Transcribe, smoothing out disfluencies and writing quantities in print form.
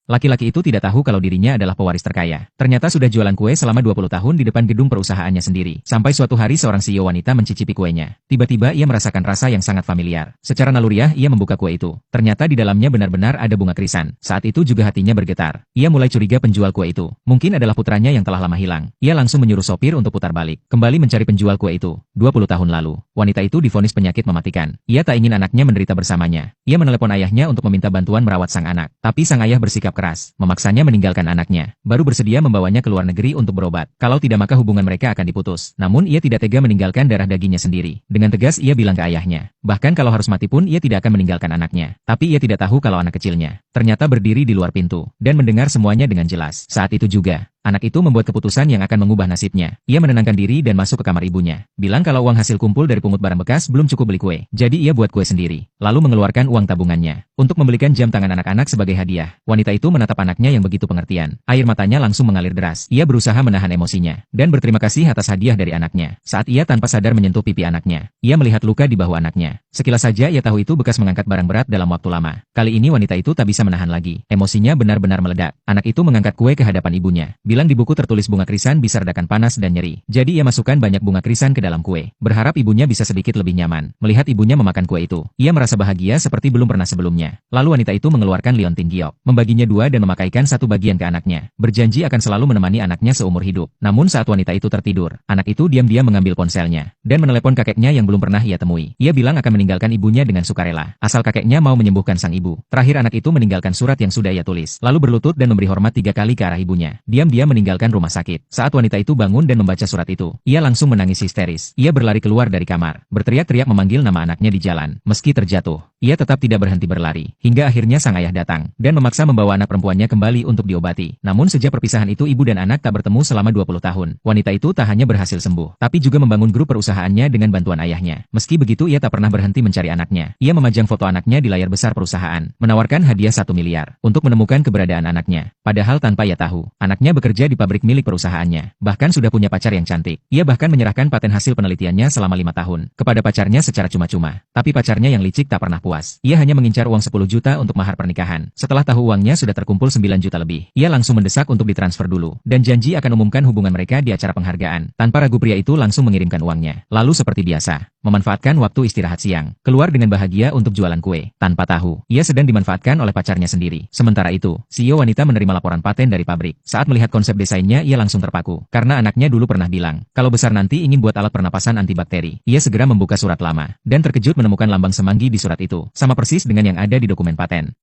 Laki-laki itu tidak tahu kalau dirinya adalah pewaris terkaya. Ternyata sudah jualan kue selama 20 tahun di depan gedung perusahaannya sendiri. Sampai suatu hari seorang CEO wanita mencicipi kuenya. Tiba-tiba ia merasakan rasa yang sangat familiar. Secara naluriah ia membuka kue itu. Ternyata di dalamnya benar-benar ada bunga krisan. Saat itu juga hatinya bergetar. Ia mulai curiga penjual kue itu. Mungkin adalah putranya yang telah lama hilang. Ia langsung menyuruh sopir untuk putar balik. Kembali mencari penjual kue itu. 20 tahun lalu, wanita itu divonis penyakit mematikan. Ia tak ingin anaknya menderita bersamanya. Ia menelepon ayahnya untuk meminta bantuan merawat sang anak. Tapi sang ayah bersikap keras, memaksanya meninggalkan anaknya. Baru bersedia membawanya ke luar negeri untuk berobat. Kalau tidak maka hubungan mereka akan diputus. Namun ia tidak tega meninggalkan darah dagingnya sendiri. Dengan tegas ia bilang ke ayahnya. Bahkan kalau harus mati pun ia tidak akan meninggalkan anaknya. Tapi ia tidak tahu kalau anak kecilnya ternyata berdiri di luar pintu dan mendengar semuanya dengan jelas. Saat itu juga anak itu membuat keputusan yang akan mengubah nasibnya. Ia menenangkan diri dan masuk ke kamar ibunya. Bilang kalau uang hasil kumpul dari pungut barang bekas belum cukup beli kue. Jadi ia buat kue sendiri. Lalu mengeluarkan uang tabungannya untuk membelikan jam tangan anak-anak sebagai hadiah. Wanita itu menatap anaknya yang begitu pengertian. Air matanya langsung mengalir deras. Ia berusaha menahan emosinya dan berterima kasih atas hadiah dari anaknya. Saat ia tanpa sadar menyentuh pipi anaknya, ia melihat luka di bahu anaknya. Sekilas saja ia tahu itu bekas mengangkat barang berat dalam waktu lama. Kali ini wanita itu tak bisa menahan lagi. Emosinya benar-benar meledak. Anak itu mengangkat kue ke hadapan ibunya. Bilang di buku tertulis bunga krisan bisa redakan panas dan nyeri. Jadi ia masukkan banyak bunga krisan ke dalam kue. Berharap ibunya bisa sedikit lebih nyaman. Melihat ibunya memakan kue itu, ia merasa bahagia seperti belum pernah sebelumnya. Lalu wanita itu mengeluarkan liontin giok, membaginya dua dan memakaikan satu bagian ke anaknya. Berjanji akan selalu menemani anaknya seumur hidup. Namun saat wanita itu tertidur, anak itu diam-diam mengambil ponselnya dan menelepon kakeknya yang belum pernah ia temui. Ia bilang akan meninggalkan ibunya dengan sukarela, asal kakeknya mau menyembuhkan sang ibu. Terakhir anak itu meninggalkan surat yang sudah ia tulis, lalu berlutut dan memberi hormat 3 kali ke arah ibunya. Diam-diam meninggalkan rumah sakit. Saat wanita itu bangun dan membaca surat itu, ia langsung menangis histeris. Ia berlari keluar dari kamar, berteriak-teriak memanggil nama anaknya di jalan. Meski terjatuh, ia tetap tidak berhenti berlari. Hingga akhirnya sang ayah datang dan memaksa membawa anak perempuannya kembali untuk diobati. Namun sejak perpisahan itu ibu dan anak tak bertemu selama 20 tahun. Wanita itu tak hanya berhasil sembuh, tapi juga membangun grup perusahaannya dengan bantuan ayahnya. Meski begitu ia tak pernah berhenti mencari anaknya. Ia memajang foto anaknya di layar besar perusahaan, menawarkan hadiah 1 miliar untuk menemukan keberadaan anaknya. Padahal tanpa ia tahu, anaknya bekerja di pabrik milik perusahaannya. Bahkan sudah punya pacar yang cantik. Ia bahkan menyerahkan paten hasil penelitiannya selama 5 tahun kepada pacarnya secara cuma-cuma. Tapi pacarnya yang licik tak pernah puas. Ia hanya mengincar uang 10 juta untuk mahar pernikahan. Setelah tahu uangnya sudah terkumpul 9 juta lebih, ia langsung mendesak untuk ditransfer dulu dan janji akan umumkan hubungan mereka di acara penghargaan. Tanpa ragu pria itu langsung mengirimkan uangnya. Lalu seperti biasa, memanfaatkan waktu istirahat siang, keluar dengan bahagia untuk jualan kue. Tanpa tahu, ia sedang dimanfaatkan oleh pacarnya sendiri. Sementara itu, CEO wanita menerima laporan paten dari pabrik. Saat melihat konsep desainnya ia langsung terpaku. Karena anaknya dulu pernah bilang, kalau besar nanti ingin buat alat pernapasan antibakteri. Ia segera membuka surat lama, dan terkejut menemukan lambang semanggi di surat itu. Sama persis dengan yang ada di dokumen paten.